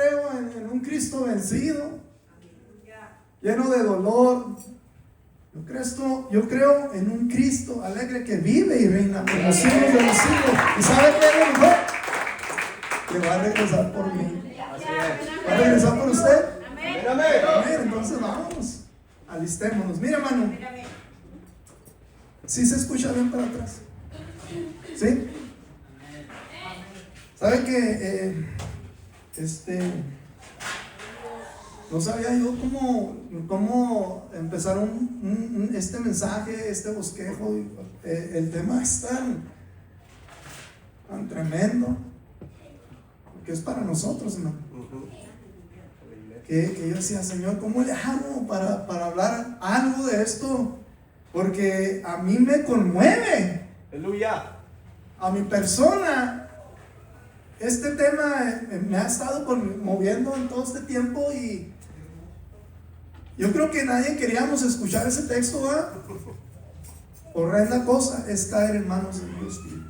creo en un Cristo vencido, lleno de dolor. Yo creo en un Cristo alegre que vive y reina por los siglos de los siglos. ¿Y sabe qué es lo mejor? Que va a regresar por mí. ¿Va a regresar por usted? Amén. Entonces vamos, alistémonos. Mira, hermano, ¿sí se escucha bien para atrás? ¿Sí? ¿Sabe que no sabía yo cómo empezar este mensaje, este bosquejo? El tema es tan tremendo, porque es para nosotros, hermano. Que yo decía, Señor, ¿cómo le hago para hablar algo de esto? Porque a mí me conmueve. Aleluya. A mi persona. Este tema me ha estado conmoviendo en todo este tiempo y yo creo que nadie queríamos escuchar ese texto, ¿verdad? Horrenda cosa es caer en manos de Dios vivo.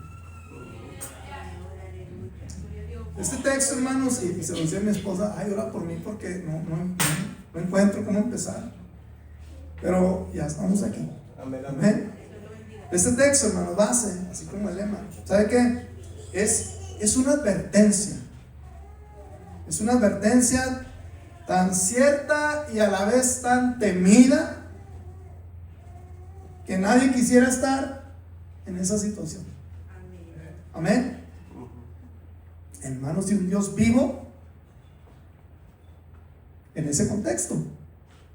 Este texto, hermanos, y se lo decía a mi esposa, ay, ora por mí porque no encuentro cómo empezar. Pero ya estamos aquí. Amén. Este texto, hermanos, base, así como el lema, ¿sabe qué? Es una advertencia. Es una advertencia tan cierta y a la vez tan temida que nadie quisiera estar en esa situación. Amén. En manos de un Dios vivo, en ese contexto.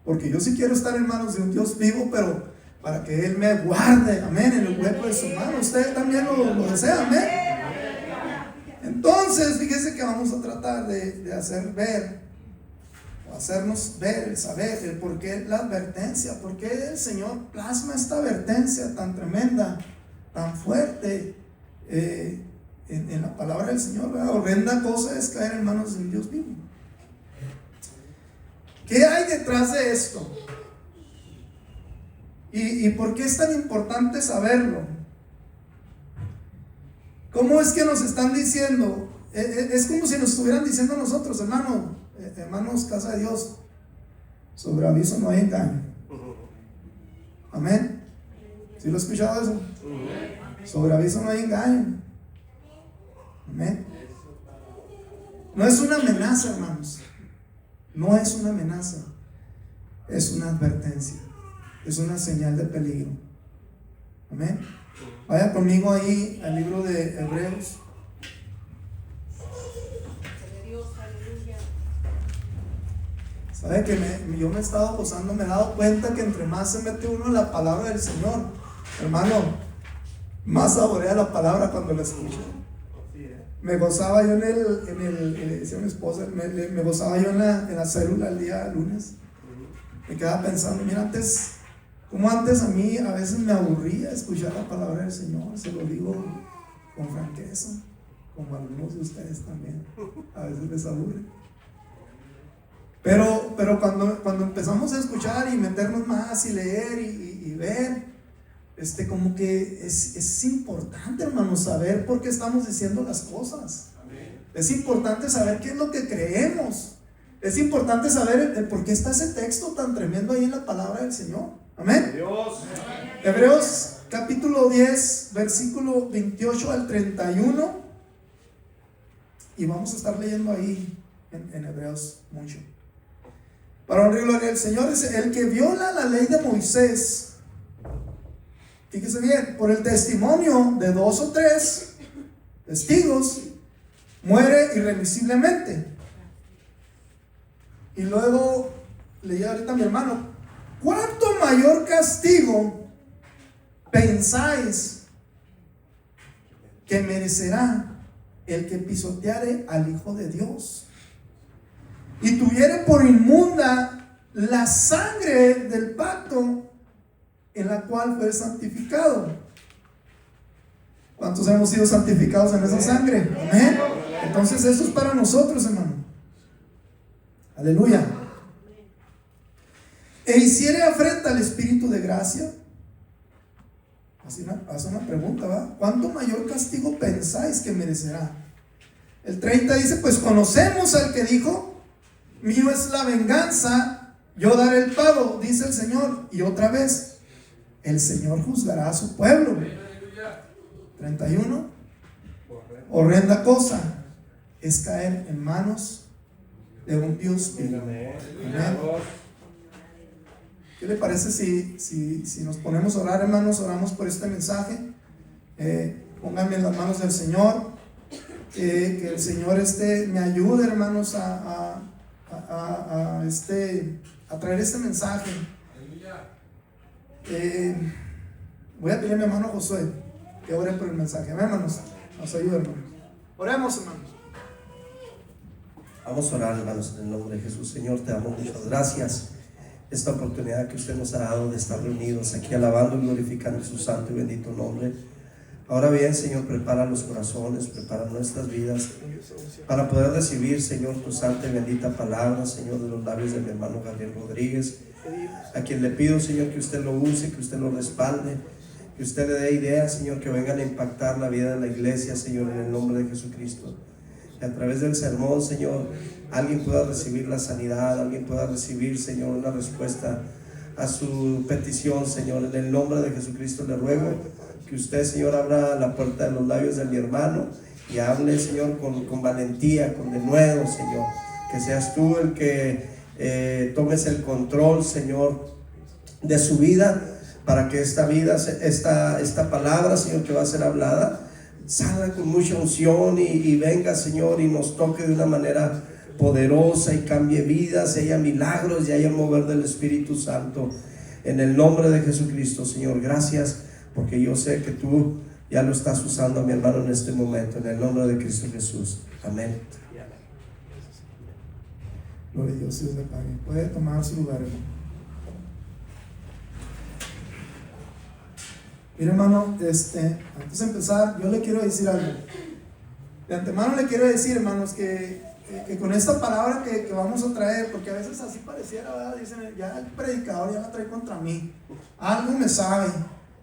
Porque yo sí quiero estar en manos de un Dios vivo, pero para que Él me guarde, amén, en el hueco de su mano. Usted también lo desea, amén. Entonces, fíjese que vamos a tratar de hacer ver, o hacernos ver, saber el por qué la advertencia, por qué el Señor plasma esta advertencia tan tremenda, tan fuerte, en la palabra del Señor, ¿verdad? Horrenda cosa es caer en manos de un Dios vivo. ¿Qué hay detrás de esto? ¿Y por qué es tan importante saberlo? ¿Cómo es que nos están diciendo? Es como si nos estuvieran diciendo a nosotros, hermanos, casa de Dios, sobre aviso no hay engaño. Amén. ¿Sí lo he escuchado eso? Sobre aviso no hay engaño. Amén. No es una amenaza, hermanos. No es una amenaza. Es una advertencia. Es una señal de peligro. Amén. Vaya conmigo ahí al libro de Hebreos. Sabe que yo me he estado gozando, me he dado cuenta que entre más se mete uno en la palabra del Señor, hermano, más saborea la palabra cuando la escucha. Me gozaba yo le decía a mi esposa, me gozaba yo en la célula el día lunes. Me quedaba pensando, mira, antes a mí a veces me aburría escuchar la palabra del Señor, se lo digo con franqueza, como a algunos de ustedes también, a veces les aburre. Pero cuando empezamos a escuchar y meternos más y leer y ver, como que es importante, hermanos, saber por qué estamos diciendo las cosas. Es importante saber qué es lo que creemos. Es importante saber el por qué está ese texto tan tremendo ahí en la palabra del Señor. Amén. Dios. Hebreos capítulo 10, versículo 28 al 31. Y vamos a estar leyendo ahí en Hebreos mucho. Para honrar y gloria al Señor, dice: el que viola la ley de Moisés, fíjese bien, por el testimonio de 2 o 3 testigos, muere irremisiblemente. Y luego leí ahorita a mi hermano: ¿cuánto mayor castigo pensáis que merecerá el que pisoteare al Hijo de Dios y tuviere por inmunda la sangre del pacto en la cual fue santificado? ¿Cuántos hemos sido santificados en esa sangre? Amén. Entonces eso es para nosotros, hermano. Aleluya. E hiciere afrenta al Espíritu de gracia. Hace una pregunta, ¿va? ¿Cuánto mayor castigo pensáis que merecerá El 30 dice, pues conocemos al que dijo, mío es la venganza, yo daré el pago, dice el Señor. Y otra vez, el Señor juzgará a su pueblo. 31, horrenda cosa es caer en manos de un Dios vivo. Amén. ¿Qué le parece si nos ponemos a orar, hermanos? Oramos por este mensaje. Pónganme en las manos del Señor. Que el Señor me ayude, hermanos, a traer este mensaje. Voy a pedirle a mi hermano Josué que ore por el mensaje. Amén, hermanos. Nos ayude, hermanos. Oremos, hermanos. Vamos a orar, hermanos, en el nombre de Jesús. Señor, te damos muchas gracias esta oportunidad que usted nos ha dado de estar reunidos aquí alabando y glorificando su santo y bendito nombre. Ahora bien, Señor, prepara los corazones, prepara nuestras vidas para poder recibir, Señor, tu santa y bendita palabra, Señor, de los labios de mi hermano Gabriel Rodríguez, a quien le pido, Señor, que usted lo use, que usted lo respalde, que usted le dé ideas, Señor, que vengan a impactar la vida de la iglesia, Señor, en el nombre de Jesucristo. Que a través del sermón, Señor, alguien pueda recibir la sanidad, alguien pueda recibir, Señor, una respuesta a su petición, Señor. En el nombre de Jesucristo le ruego que usted, Señor, abra la puerta de los labios de mi hermano y hable, Señor, con valentía, con denuedo, Señor. Que seas tú el que tomes el control, Señor, de su vida, para que esta palabra, Señor, que va a ser hablada, salga con mucha unción y venga, Señor, y nos toque de una manera poderosa y cambie vidas, y haya milagros y haya mover del Espíritu Santo. En el nombre de Jesucristo, Señor, gracias, porque yo sé que tú ya lo estás usando a mi hermano en este momento, en el nombre de Cristo Jesús. Amén. Gloria a Dios, Dios le pague. Puede tomar su lugar, hermano. Mire, hermano, antes de empezar, yo le quiero decir algo. De antemano le quiero decir, hermanos, que con esta palabra que vamos a traer, porque a veces así pareciera, ¿verdad? Dicen, ya el predicador ya la trae contra mí, algo me sabe,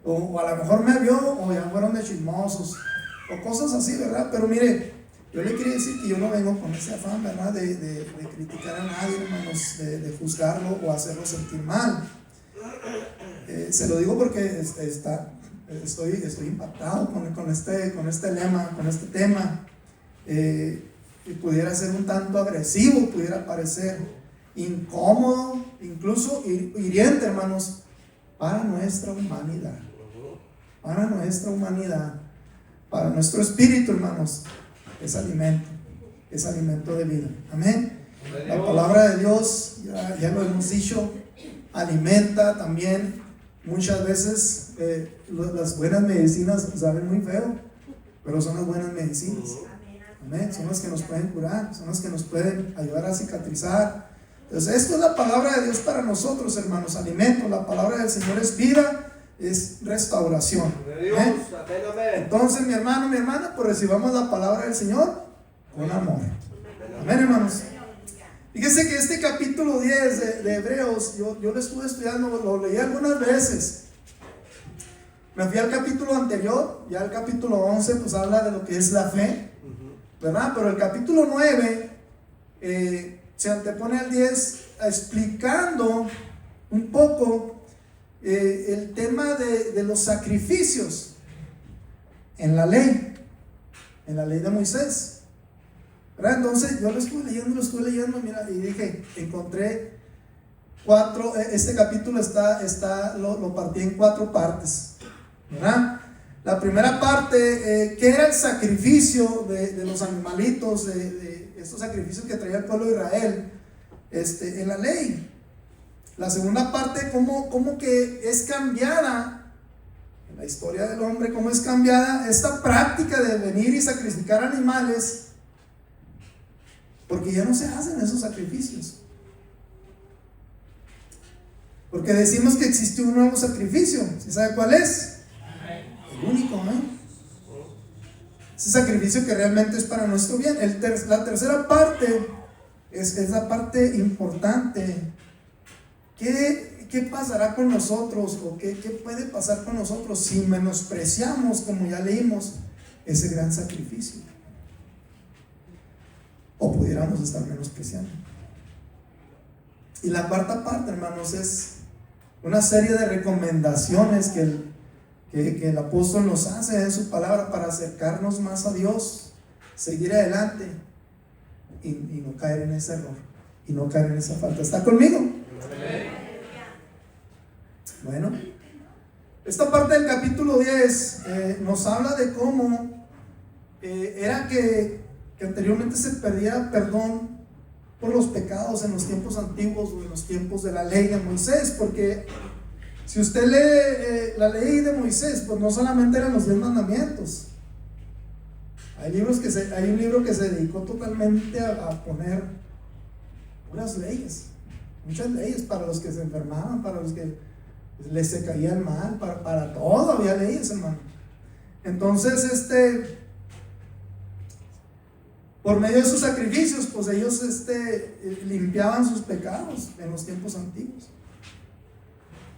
o a lo mejor me vio, o ya fueron de chismosos, o cosas así, ¿verdad? Pero mire, yo le quiero decir que yo no vengo con ese afán, ¿verdad? De criticar a nadie, hermanos, de juzgarlo o hacerlo sentir mal. Se lo digo porque estoy impactado con este lema, con este tema. Y pudiera ser un tanto agresivo, pudiera parecer incómodo, incluso hiriente, hermanos, para nuestra humanidad, para nuestro espíritu, hermanos. Es alimento de vida. Amén. La palabra de Dios, ya lo hemos dicho, alimenta también. Muchas veces las buenas medicinas saben muy feo, pero son las buenas medicinas. Amén. Son las que nos pueden curar, son las que nos pueden ayudar a cicatrizar. Entonces, esto es la palabra de Dios para nosotros, hermanos. Alimento. La palabra del Señor es vida, es restauración. ¿Amén? Entonces, mi hermano, mi hermana, pues recibamos la palabra del Señor con amor. Amén, hermanos. Fíjese que este capítulo 10 de Hebreos, yo lo estuve estudiando, lo leí algunas veces. Me fui al capítulo anterior, ya el capítulo 11 pues habla de lo que es la fe, ¿verdad? Pero el capítulo 9 se antepone al 10 explicando un poco el tema de los sacrificios en la ley de Moisés. ¿Verdad? Entonces yo lo estuve leyendo, mira, y dije, encontré 4, este capítulo lo partí en 4 partes, ¿verdad? La primera parte, ¿qué era el sacrificio de los animalitos, de estos sacrificios que traía el pueblo de Israel en la ley? La segunda parte, cómo que es cambiada en la historia del hombre, cómo es cambiada esta práctica de venir y sacrificar animales, porque ya no se hacen esos sacrificios. Porque decimos que existe un nuevo sacrificio. ¿Sí sabe cuál es? El único, ¿eh? Ese sacrificio que realmente es para nuestro bien. La tercera parte es la parte importante. ¿Qué pasará con nosotros? ¿O qué puede pasar con nosotros si menospreciamos, como ya leímos, ese gran sacrificio? pudiéramos estar menospreciando. Y la cuarta parte, hermanos, es una serie de recomendaciones que el apóstol nos hace en su palabra para acercarnos más a Dios, seguir adelante y no caer en ese error y no caer en esa falta. ¿Está conmigo? Bueno, esta parte del capítulo 10 nos habla de cómo era que anteriormente se perdía perdón por los pecados en los tiempos antiguos o en los tiempos de la ley de Moisés, porque si usted lee la ley de Moisés, pues no solamente eran los 10 mandamientos. Hay un libro que se dedicó totalmente a poner puras leyes, muchas leyes para los que se enfermaban, para los que les se caía el mal, para todo había leyes, hermano. Entonces, por medio de sus sacrificios, pues ellos limpiaban sus pecados en los tiempos antiguos.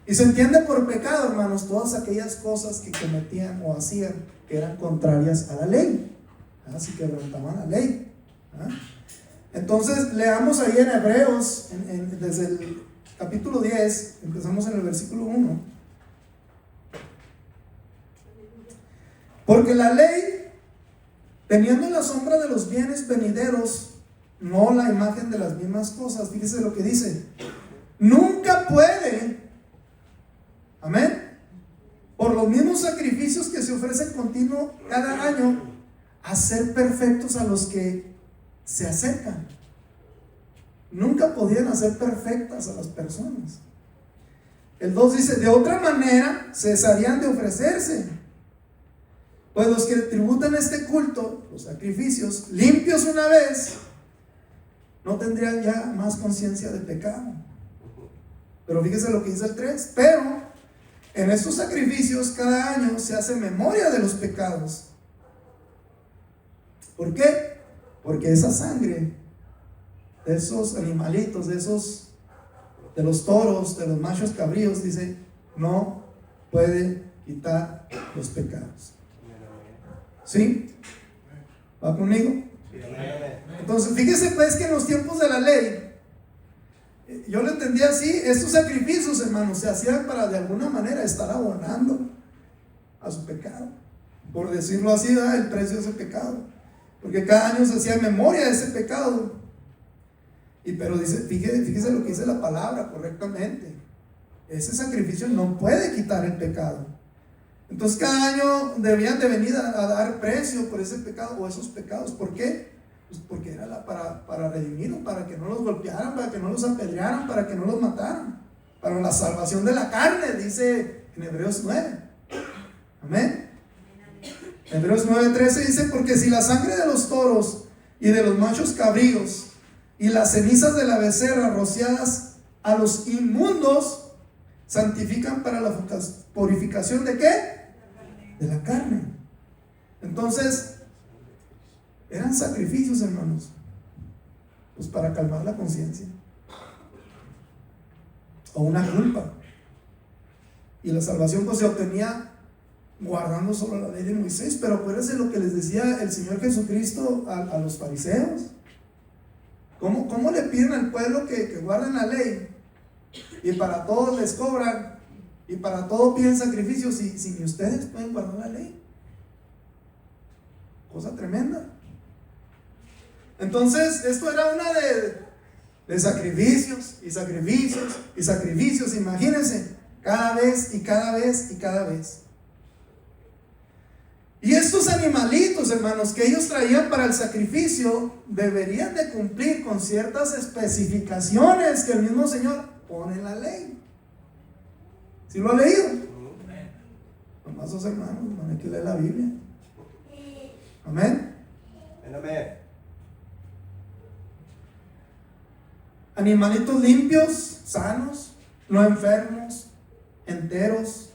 Y se entiende por pecado, hermanos, todas aquellas cosas que cometían o hacían que eran contrarias a la ley, así que quebrantaban la ley. Entonces, leamos ahí en Hebreos, desde el capítulo 10, empezamos en el versículo 1. Porque la ley, teniendo la sombra de los bienes venideros, no la imagen de las mismas cosas, fíjese lo que dice, nunca puede, amén, por los mismos sacrificios que se ofrecen continuo cada año, hacer perfectos a los que se acercan. Nunca podían hacer perfectas a las personas. El 2 dice, de otra manera cesarían de ofrecerse, pues los que tributan este culto, los sacrificios, limpios una vez, no tendrían ya más conciencia de pecado. Pero fíjese lo que dice el 3, pero en estos sacrificios cada año se hace memoria de los pecados. ¿Por qué? Porque esa sangre de esos animalitos, de los toros, de los machos cabríos, dice, no puede quitar los pecados. ¿Sí? ¿Va conmigo? Entonces, fíjese pues que en los tiempos de la ley, yo lo entendía así, estos sacrificios, hermanos, se hacían para de alguna manera estar abonando a su pecado, por decirlo así, ¿verdad? El precio de ese pecado, porque cada año se hacía memoria de ese pecado. Pero dice, fíjese lo que dice la palabra correctamente, ese sacrificio no puede quitar el pecado. Entonces cada año debían de venir a dar precio por ese pecado o esos pecados. ¿Por qué? Pues porque era para redimirlos, para que no los golpearan, para que no los apedrearan, para que no los mataran, para la salvación de la carne, dice en Hebreos 9. Amén. Hebreos 9:13 dice, porque si la sangre de los toros y de los machos cabríos y las cenizas de la becerra rociadas a los inmundos santifican para la purificación ¿de qué? De la carne. Entonces eran sacrificios, hermanos, pues para calmar la conciencia o una culpa. Y la salvación pues se obtenía guardando solo la ley de Moisés. Pero acuérdense lo que les decía el Señor Jesucristo a los fariseos. ¿Cómo le piden al pueblo que guarden la ley? Y para todos les cobran, y para todo piden sacrificios, si ni ustedes pueden guardar la ley. Cosa tremenda. Entonces, esto era una de sacrificios, y sacrificios, y sacrificios. Imagínense, cada vez, y cada vez, y cada vez. Y estos animalitos, hermanos, que ellos traían para el sacrificio, deberían de cumplir con ciertas especificaciones que el mismo Señor pone en la ley. ¿Sí lo ha leído? Nomás los hermanos, no hay que leer la Biblia. Amén. Amén. Animalitos limpios, sanos, no enfermos, enteros.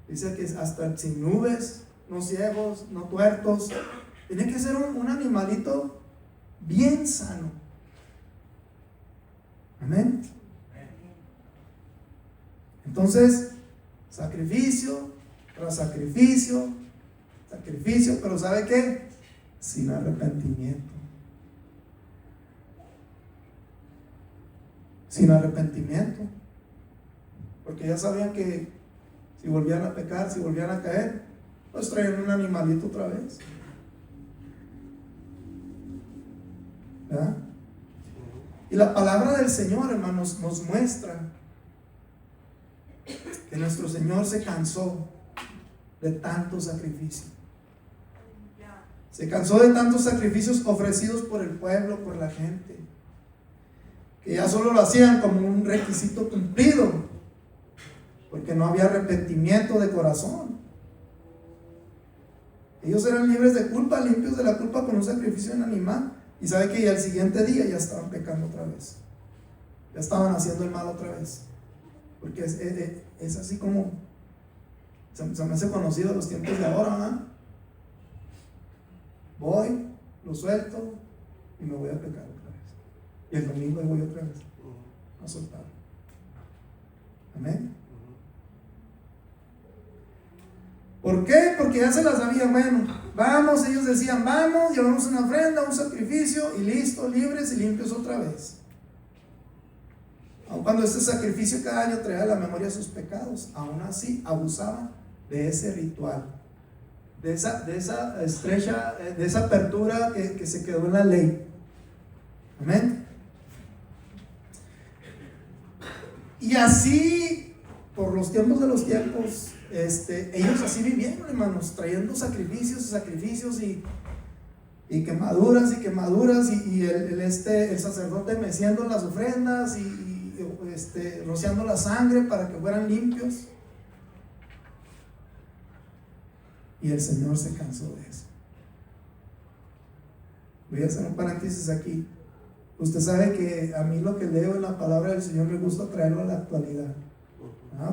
Dice que hasta sin nubes, no ciegos, no tuertos. Tiene que ser un animalito bien sano. Amén. Entonces, sacrificio tras sacrificio, pero ¿sabe qué? Sin arrepentimiento. sin arrepentimiento, porque ya sabían que si volvían a pecar, si volvían a caer, pues traían un animalito otra vez. ¿Verdad? Y la palabra del Señor, hermanos, nos muestra que nuestro Señor se cansó de tanto sacrificio. Se cansó de tantos sacrificios ofrecidos por el pueblo, por la gente, que ya solo lo hacían como un requisito cumplido, porque no había arrepentimiento de corazón. Ellos eran libres de culpa, limpios de la culpa con un sacrificio en animal, y sabe que al siguiente día ya estaban pecando otra vez, ya estaban haciendo el mal otra vez, porque es así como se me hace conocido los tiempos de ahora, ¿no? Voy, lo suelto y me voy a pecar otra vez, y el domingo voy otra vez a soltar. Amén. ¿Por qué? Porque ya se las sabían. Bueno, vamos, ellos decían, vamos, llevamos una ofrenda, un sacrificio y listo, libres y limpios otra vez. Aun cuando este sacrificio cada año traía a la memoria sus pecados, aún así abusaban de ese ritual, de esa estrecha, de esa apertura que se quedó en la ley. Amén. Y así, por los tiempos de los tiempos, ellos así vivieron, hermanos, trayendo sacrificios y quemaduras y el sacerdote meciendo las ofrendas y rociando la sangre para que fueran limpios. Y el Señor se cansó de eso. Voy a hacer un paréntesis aquí. Usted sabe que a mí lo que leo en la palabra del Señor me gusta traerlo a la actualidad.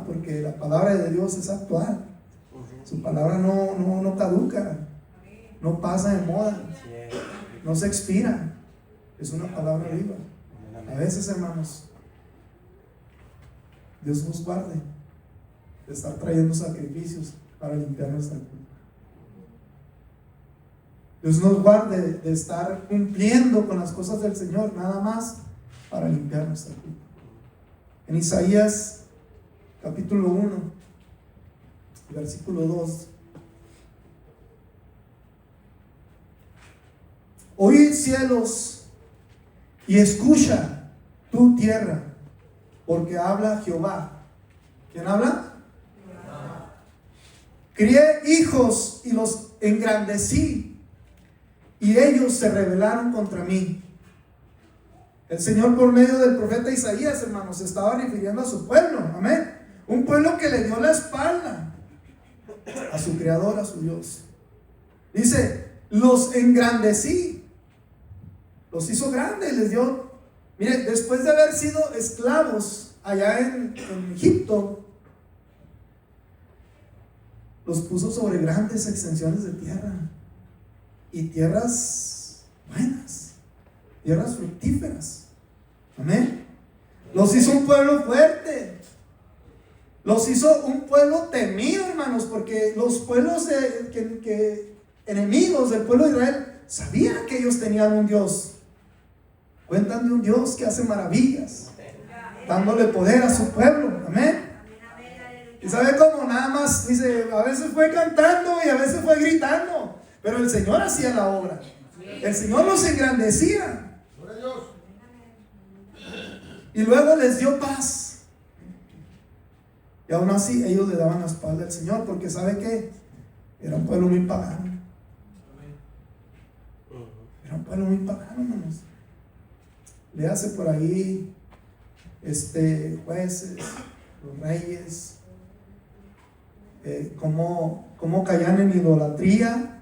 Porque la palabra de Dios es actual. Su palabra no caduca, no pasa de moda, no se expira. Es una palabra viva. A veces, hermanos, Dios nos guarde de estar trayendo sacrificios para limpiar nuestra culpa. Dios nos guarde de estar cumpliendo con las cosas del Señor nada más para limpiar nuestra culpa. En Isaías capítulo 1, versículo 2. Oíd cielos y escucha tu tierra, porque habla Jehová. ¿Quién habla? Jehová. Crié hijos y los engrandecí, y ellos se rebelaron contra mí. El Señor, por medio del profeta Isaías, hermanos, se estaba refiriendo a su pueblo. Amén. Un pueblo que le dio la espalda a su creador, a su Dios. Dice, los engrandecí, los hizo grandes, les dio. Mire, después de haber sido esclavos allá en Egipto, los puso sobre grandes extensiones de tierra, y tierras buenas, tierras fructíferas. Amén. Los hizo un pueblo fuerte. Los hizo un pueblo temido, hermanos, porque los pueblos enemigos del pueblo de Israel sabían que ellos tenían un Dios. Cuentan de un Dios que hace maravillas, dándole poder a su pueblo. Amén. Y sabe cómo nada más, dice, a veces fue cantando y a veces fue gritando, pero el Señor hacía la obra. El Señor los engrandecía. Y luego les dio paz. Y aún así ellos le daban la espalda al Señor, porque ¿sabe qué? Era un pueblo muy pagano. Era un pueblo muy pagano, hermanos. Le hace por ahí jueces, los reyes, cómo caían en idolatría.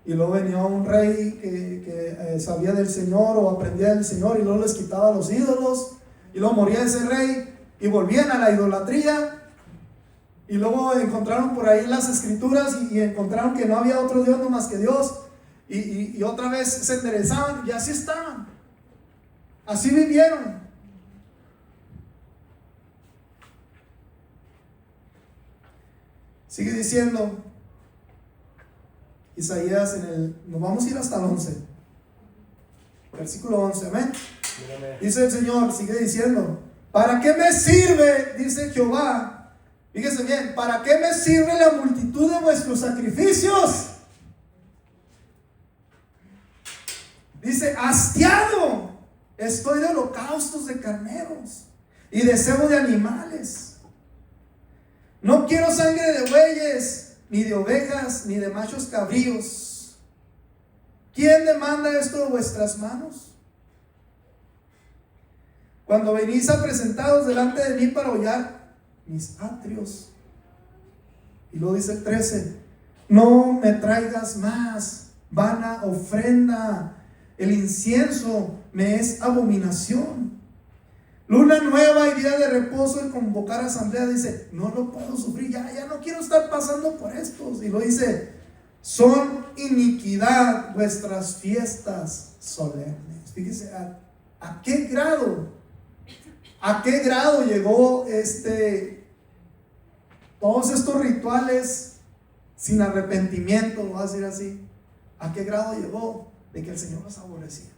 Y luego venía un rey que sabía del Señor o aprendía del Señor, y luego les quitaba los ídolos, y luego moría ese rey y volvían a la idolatría. Y luego encontraron por ahí las escrituras y encontraron que no había otro Dios no más que Dios, y otra vez se enderezaban, y así estaban, así vivieron. Sigue diciendo Isaías nos vamos a ir hasta el 11, versículo 11, amén. Dice el Señor, sigue diciendo, ¿para qué me sirve? Dice Jehová. Fíjese bien, ¿para qué me sirve la multitud de vuestros sacrificios? Dice, hastiado estoy de holocaustos de carneros y de cebo de animales. No quiero sangre de bueyes, ni de ovejas, ni de machos cabríos. ¿Quién demanda esto de vuestras manos? Cuando venís a presentados delante de mí para hollar mis atrios. Y luego dice el 13, no me traigas más vana ofrenda, el incienso me es abominación. Luna nueva y día de reposo y convocar asamblea. Dice, no lo puedo sufrir, ya no quiero estar pasando por estos. Y lo dice, son iniquidad vuestras fiestas solemnes. Fíjese a qué grado llegó todos estos rituales sin arrepentimiento, lo voy a decir así. ¿A qué grado llegó? De que el Señor los aborrecía.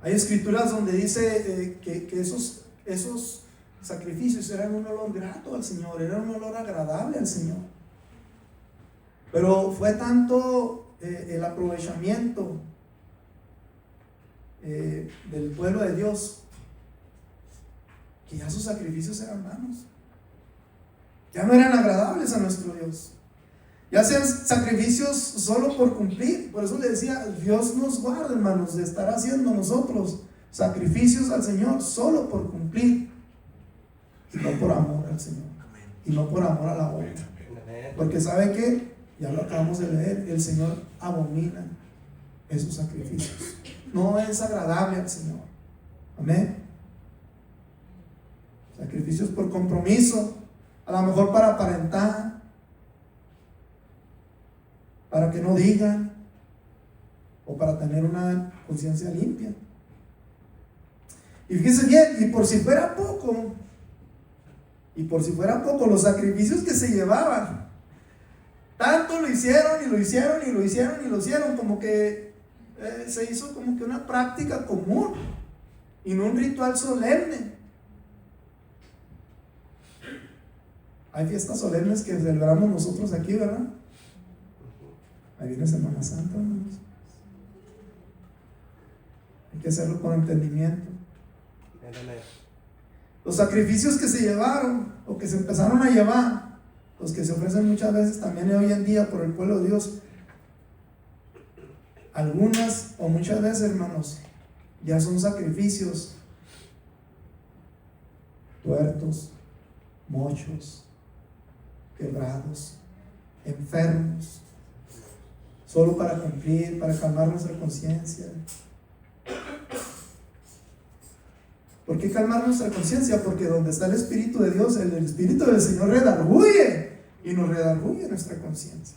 Hay escrituras donde dice que esos sacrificios eran un olor grato al Señor, eran un olor agradable al Señor. Pero fue tanto el aprovechamiento del pueblo de Dios que ya sus sacrificios eran vanos, ya no eran agradables a nuestro Dios, ya sean sacrificios solo por cumplir. Por eso le decía, Dios nos guarda, hermanos, de estar haciendo nosotros sacrificios al Señor solo por cumplir y no por amor al Señor y no por amor a la obra, porque sabe que, ya lo acabamos de leer, el Señor abomina esos sacrificios, no es agradable al Señor. Amén. Sacrificios por compromiso, a lo mejor para aparentar, para que no digan, o para tener una conciencia limpia. Y fíjense bien, y por si fuera poco, los sacrificios que se llevaban, tanto lo hicieron, como que se hizo como que una práctica común y no un ritual solemne. Hay fiestas solemnes que celebramos nosotros aquí, ¿verdad? Ahí viene Semana Santa, hermanos. Hay que hacerlo con entendimiento. Los sacrificios que se llevaron o que se empezaron a llevar, los que se ofrecen muchas veces también hoy en día por el pueblo de Dios, algunas o muchas veces, hermanos, ya son sacrificios tuertos, mochos, quebrados, enfermos, solo para cumplir, para calmar nuestra conciencia. ¿Por qué calmar nuestra conciencia? Porque donde está el Espíritu de Dios, el Espíritu del Señor redarguye y nos redarguye nuestra conciencia.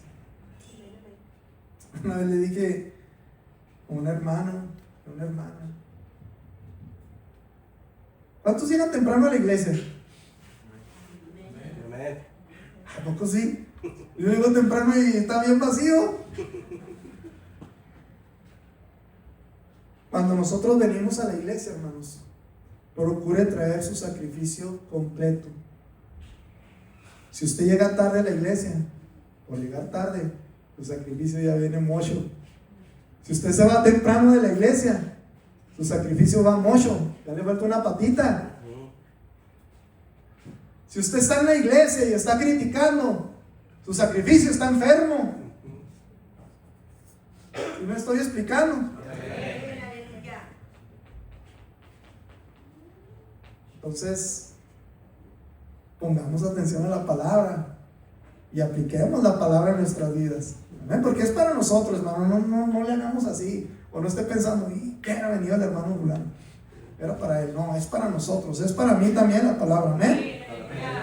Una vez le dije a un hermano, a una hermana, ¿cuántos llegan temprano a la iglesia? ¿A poco sí? Yo llego temprano y está bien vacío. Cuando nosotros venimos a la iglesia, hermanos, procure traer su sacrificio completo. Si usted llega tarde a la iglesia, por llegar tarde, su sacrificio ya viene mocho. Si usted se va temprano de la iglesia, su sacrificio va mocho, ya le falta una patita. Si usted está en la iglesia y está criticando, su sacrificio está enfermo. ¿Sí me estoy explicando? Entonces, pongamos atención a la palabra y apliquemos la palabra en nuestras vidas. ¿Amén? Porque es para nosotros, hermano. No le hagamos así. O no esté pensando, ¿y qué era venido el hermano fulano? Era para él. No, es para nosotros. Es para mí también la palabra. Amén.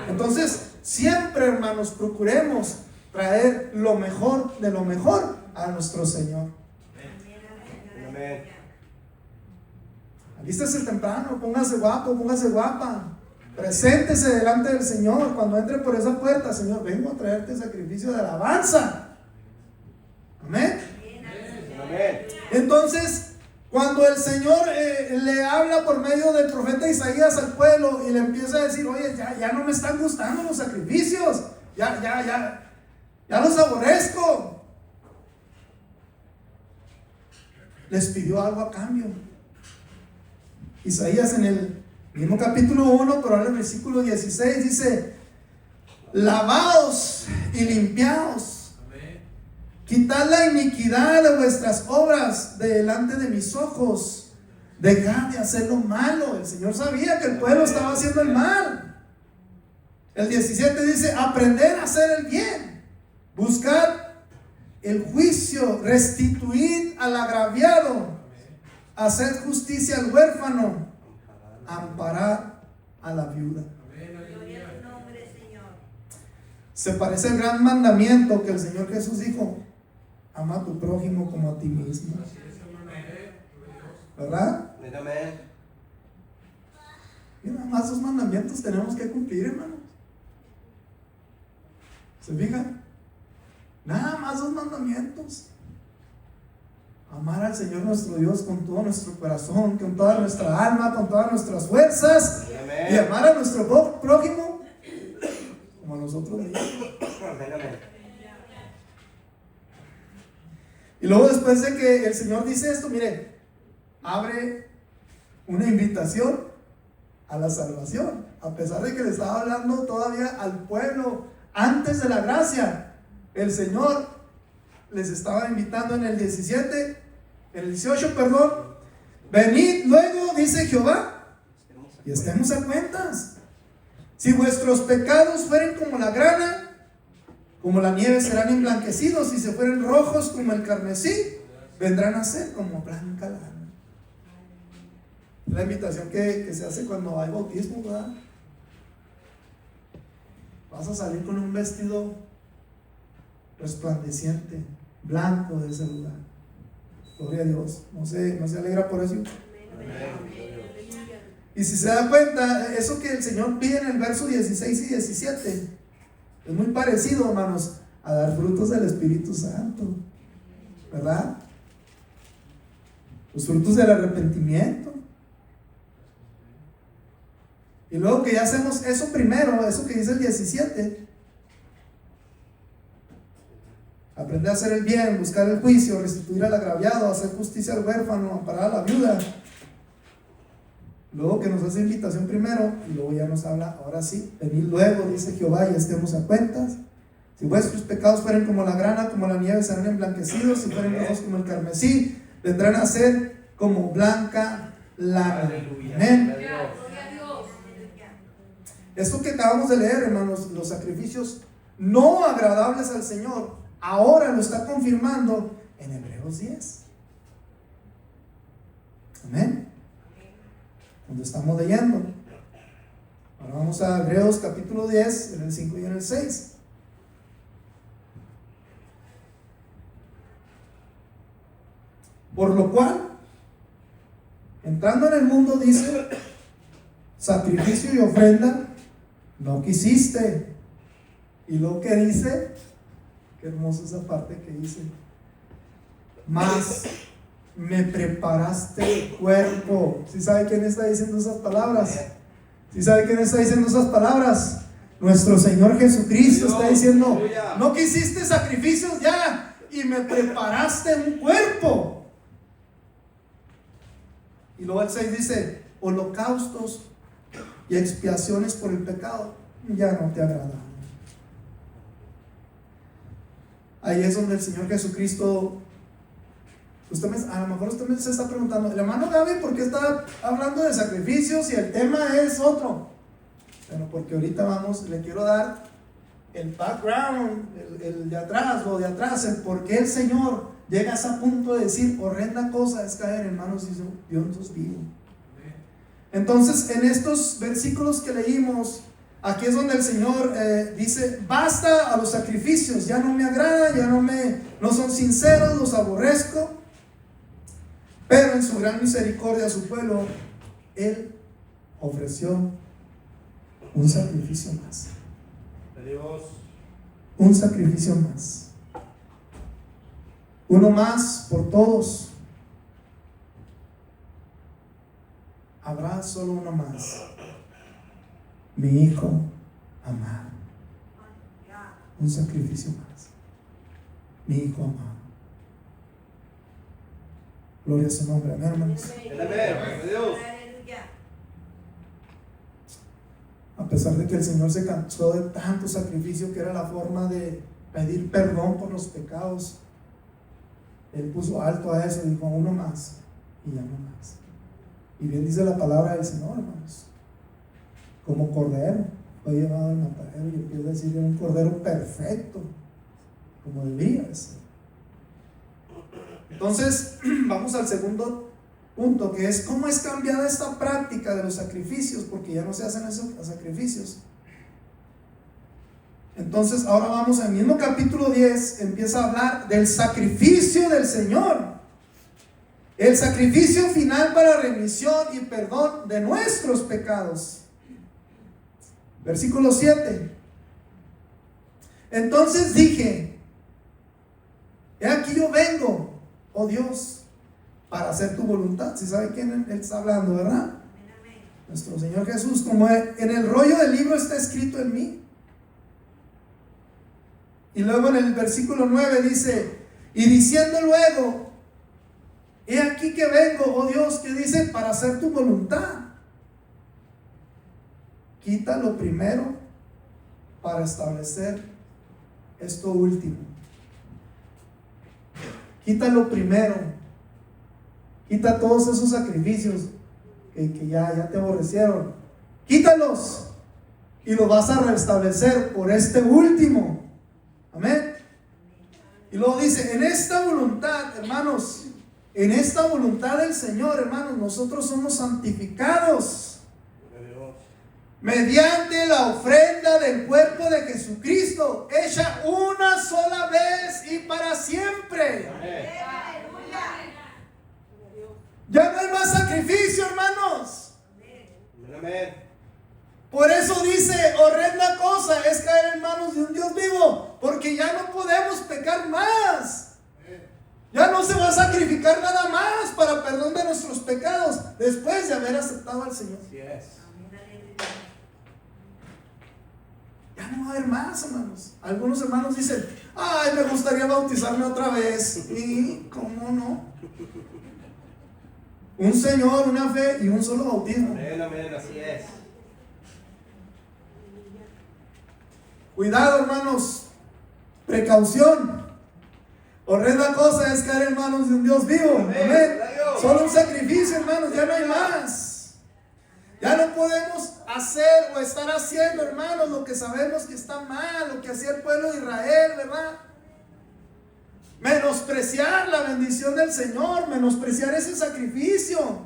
Entonces, siempre, hermanos, procuremos traer lo mejor de lo mejor a nuestro Señor. Amén. Alístese temprano, póngase guapo, póngase guapa. Preséntese delante del Señor. Cuando entre por esa puerta, Señor, vengo a traerte sacrificio de alabanza. Amén. Amén. Entonces, Cuando el Señor le habla por medio del profeta Isaías al pueblo y le empieza a decir, oye, ya no me están gustando los sacrificios, ya los aborrezco. Les pidió algo a cambio. Isaías en el mismo capítulo 1, pero ahora en el versículo 16 dice, lavaos y limpiaos, quitad la iniquidad de vuestras obras de delante de mis ojos, dejad de hacer lo malo. El Señor sabía que el pueblo estaba haciendo el mal. El 17 dice, aprended a hacer el bien, buscad el juicio, restituid al agraviado, haced justicia al huérfano, amparad a la viuda. Se parece al gran mandamiento que el Señor Jesús dijo: ama a tu prójimo como a ti mismo. ¿Verdad? Y nada más esos mandamientos tenemos que cumplir, hermanos. ¿Se fijan? Nada más esos mandamientos. Amar al Señor nuestro Dios con todo nuestro corazón, con toda nuestra alma, con todas nuestras fuerzas. Amén. Y amar a nuestro prójimo como a nosotros mismos. Y luego, después de que el Señor dice esto, mire, abre una invitación a la salvación, a pesar de que le estaba hablando todavía al pueblo antes de la gracia. El Señor les estaba invitando en el 17, en el 18, perdón. Venid luego, dice Jehová, y estemos a cuentas. Si vuestros pecados fueren como la grana, como la nieve serán emblanquecidos. Si se fueren rojos como el carmesí, vendrán a ser como blanca lana. La invitación que se hace cuando hay bautismo, ¿verdad? Vas a salir con un vestido resplandeciente, blanco de ese lugar. Gloria a Dios. ¿No se alegra por eso? Y si se da cuenta, eso que el Señor pide en el verso 16 y 17 es muy parecido, hermanos, a dar frutos del Espíritu Santo, ¿verdad? Los frutos del arrepentimiento. Y luego que ya hacemos eso primero, eso que dice el 17, aprender a hacer el bien, buscar el juicio, restituir al agraviado, hacer justicia al huérfano, amparar a la viuda. Luego que nos hace invitación primero, y luego ya nos habla, ahora sí, venid luego, dice Jehová, y estemos a cuentas. Si vuestros pecados fueren como la grana, como la nieve, serán emblanquecidos. Si fueren rojos como el carmesí, vendrán a ser como blanca lana. Amén. Esto que acabamos de leer, hermanos, los sacrificios no agradables al Señor, ahora lo está confirmando en Hebreos 10. Amén. Cuando estamos leyendo. Ahora vamos a Hebreos capítulo 10, en el 5 y en el 6. Por lo cual, entrando en el mundo, dice, sacrificio y ofrenda no quisiste. Y lo que dice, qué hermosa esa parte que dice, mas me preparaste el cuerpo. ¿Sí sabe quién está diciendo esas palabras? ¿Sí sabe quién está diciendo esas palabras? Nuestro Señor Jesucristo está diciendo, no quisiste sacrificios ya, y me preparaste un cuerpo. Y luego el 6 dice, holocaustos y expiaciones por el pecado ya no te agradan. Ahí es donde el Señor Jesucristo, a lo mejor usted se está preguntando, el hermano Gaby, ¿por qué está hablando de sacrificios y el tema es otro? Bueno, porque ahorita le quiero dar el background, el de atrás, lo de atrás, el por qué el Señor llega a ese punto de decir, horrenda cosa es caer en manos de Dios vivo. Entonces, en estos versículos que leímos, aquí es donde el Señor dice, basta a los sacrificios, ya no me agrada, no son sinceros, los aborrezco. Pero en su gran misericordia a su pueblo, Él ofreció un sacrificio más. Un sacrificio más. Uno más por todos. habrá solo uno más, mi hijo amado. Un sacrificio más, mi hijo amado. Gloria a su nombre, amén, hermanos. A pesar de que el Señor se cansó de tanto sacrificio, que era la forma de pedir perdón por los pecados, Él puso alto a eso y dijo: uno más y ya no más. Y bien dice la palabra del Señor, hermanos, como cordero fue llevado al matadero, y empieza a decir: era un cordero perfecto, como debía ser. Entonces vamos al segundo punto, que es cómo es cambiada esta práctica de los sacrificios, porque ya no se hacen esos sacrificios. Entonces ahora vamos al mismo capítulo 10, empieza a hablar del sacrificio del Señor, el sacrificio final para remisión y perdón de nuestros pecados. Versículo 7. Entonces dije: he aquí yo vengo, oh Dios, para hacer tu voluntad. ¿Sí sabe quién Él está hablando, verdad? Nuestro Señor Jesús. Como en el rollo del libro está escrito en mí. Y luego en el versículo 9 dice: y diciendo luego: he aquí que vengo, oh Dios, que dice, para hacer tu voluntad. Quita lo primero para establecer esto último. Quita lo primero. Quita todos esos sacrificios que ya te aborrecieron. Quítalos y lo vas a restablecer por este último. Amén. Y luego dice: en esta voluntad, hermanos, en esta voluntad del Señor, hermanos, nosotros somos santificados mediante la ofrenda del cuerpo de Jesucristo, hecha una sola vez y para siempre. Amén. Ya no hay más sacrificio, hermanos. Amén. Por eso dice: horrenda cosa es caer en manos de un Dios vivo, porque ya no podemos pecar más. Ya no se va a sacrificar nada más para perdón de nuestros pecados después de haber aceptado al Señor. Ya no va a haber más, hermanos. Algunos hermanos dicen: ay, me gustaría bautizarme otra vez. ¿Y cómo no? Un Señor, una fe y un solo bautismo. Amén, amén, así es. Cuidado, hermanos. Precaución. Horrenda cosa es caer en manos de un Dios vivo. Amén. Solo un sacrificio, hermanos. Ya no hay más. Ya no podemos hacer o estar haciendo, hermanos, lo que sabemos que está mal, lo que hacía el pueblo de Israel, ¿verdad? Menospreciar la bendición del Señor, menospreciar ese sacrificio,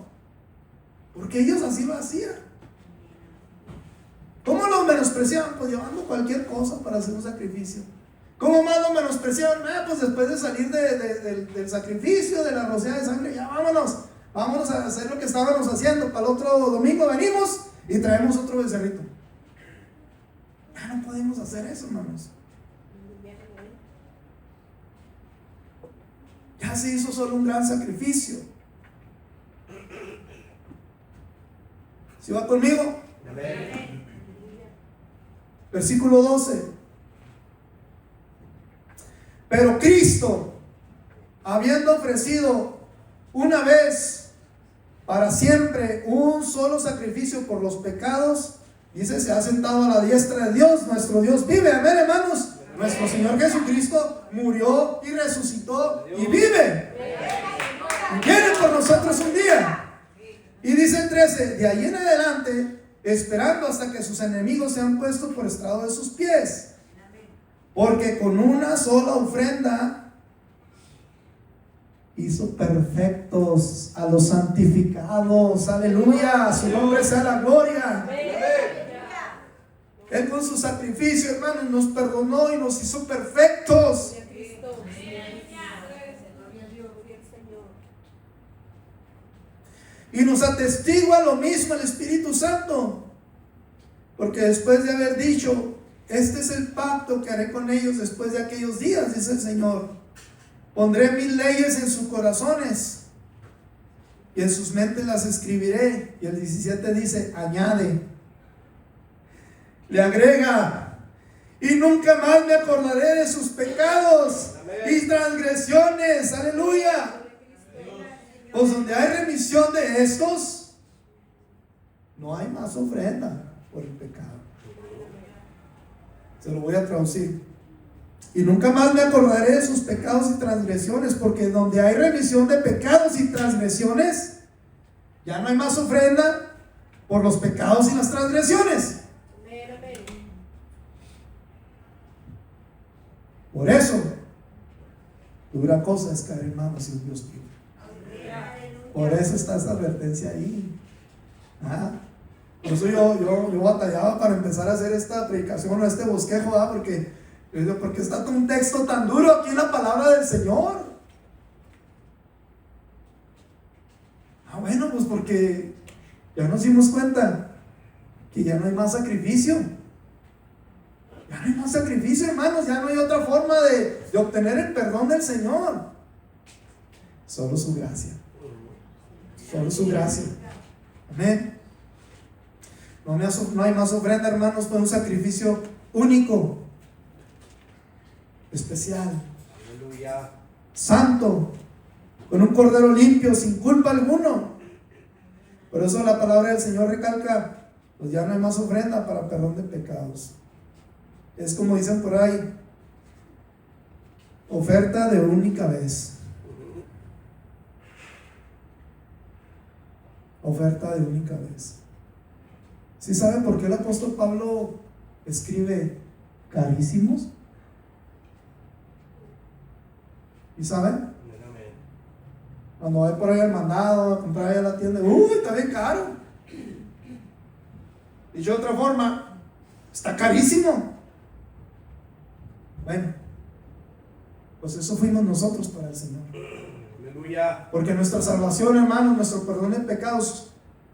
porque ellos así lo hacían. ¿Cómo lo menospreciaban? Pues llevando cualquier cosa para hacer un sacrificio. ¿Cómo más lo menospreciaban? Pues después de salir del sacrificio, de la rociada de sangre, ya vámonos a hacer lo que estábamos haciendo. Para el otro domingo venimos y traemos otro becerrito. Ya no podemos hacer eso, hermanos. Ya se hizo solo un gran sacrificio. ¿Sí va conmigo? Amén. Versículo 12. Pero Cristo, habiendo ofrecido una vez para siempre un solo sacrificio por los pecados, dice, se ha sentado a la diestra de Dios. Nuestro Dios vive. Amén, hermanos. Nuestro Señor Jesucristo murió y resucitó y vive. Y viene por nosotros un día. Y dice el 13: de ahí en adelante, esperando hasta que sus enemigos sean puestos por estrado de sus pies. Porque con una sola ofrenda hizo perfectos a los santificados. Aleluya, su nombre sea la gloria. Él con su sacrificio, hermanos, nos perdonó y nos hizo perfectos. Y nos atestigua lo mismo el Espíritu Santo. Porque después de haber dicho: este es el pacto que haré con ellos después de aquellos días, dice el Señor. Pondré mis leyes en sus corazones y en sus mentes las escribiré. Y el 17 dice, añade, le agrega, y nunca más me acordaré de sus pecados y transgresiones. Aleluya. Pues donde hay remisión de estos, no hay más ofrenda por el pecado. Se lo voy a traducir. Y nunca más me acordaré de sus pecados y transgresiones, porque donde hay remisión de pecados y transgresiones, ya no hay más ofrenda por los pecados y las transgresiones. Por eso, dura cosa es caer en manos sin Dios libre. Por eso está esta advertencia ahí. Por eso yo batallaba para empezar a hacer esta predicación o este bosquejo, porque está un texto tan duro aquí en la palabra del Señor. Bueno, pues porque ya nos dimos cuenta que ya no hay más sacrificio. Ya no hay más sacrificio, hermanos. Ya no hay otra forma de obtener el perdón del Señor. Solo su gracia. Solo su gracia. Amén. No hay más ofrenda, hermanos, fue un sacrificio único, especial, Aleluya. santo, con un cordero limpio, sin culpa alguno. Por eso la palabra del Señor recalca, pues ya no hay más ofrenda para perdón de pecados. Es como dicen por ahí, oferta de única vez. Oferta de única vez. ¿Sí saben por qué el apóstol Pablo escribe carísimos? ¿Y saben? Cuando va por ahí al mandado a comprar ahí a la tienda, está bien caro. Dicho de otra forma, está carísimo. Bueno, pues eso fuimos nosotros para el Señor. Aleluya. Porque nuestra salvación, hermanos, nuestro perdón de pecados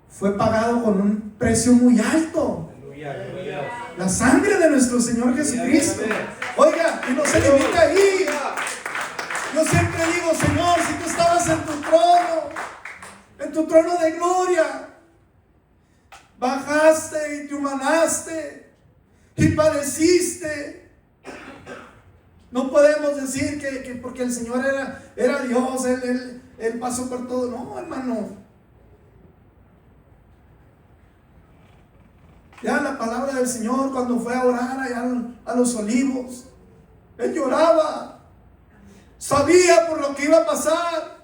fue pagado con un precio muy alto. Aleluya. Aleluya. La sangre de nuestro Señor Jesucristo. Oiga, y no se limita ahí. Yo siempre digo, Señor, si tú estabas en tu trono de gloria, bajaste y te humanaste y padeciste. No podemos decir que porque el Señor era Dios, Él pasó por todo. No, hermano. Ya la palabra del Señor, cuando fue a orar allá a los olivos, Él lloraba. Sabía por lo que iba a pasar.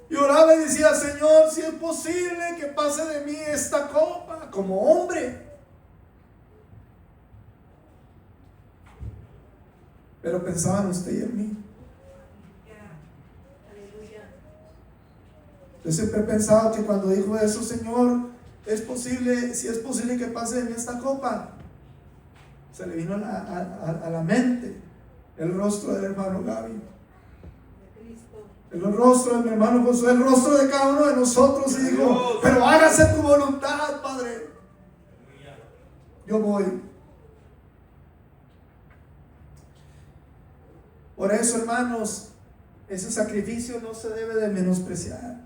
Lloraba y decía, Señor, si es posible que pase de mí esta copa, como hombre. Pero pensaba en usted y en mí. Yo siempre he pensado que cuando dijo eso, Señor, si es posible que pase de mí esta copa, se le vino a la mente el rostro del hermano Gaby, el rostro de mi hermano Josué, el rostro de cada uno de nosotros, y digo, pero hágase tu voluntad, Padre. Yo voy. Por eso, hermanos, ese sacrificio no se debe de menospreciar.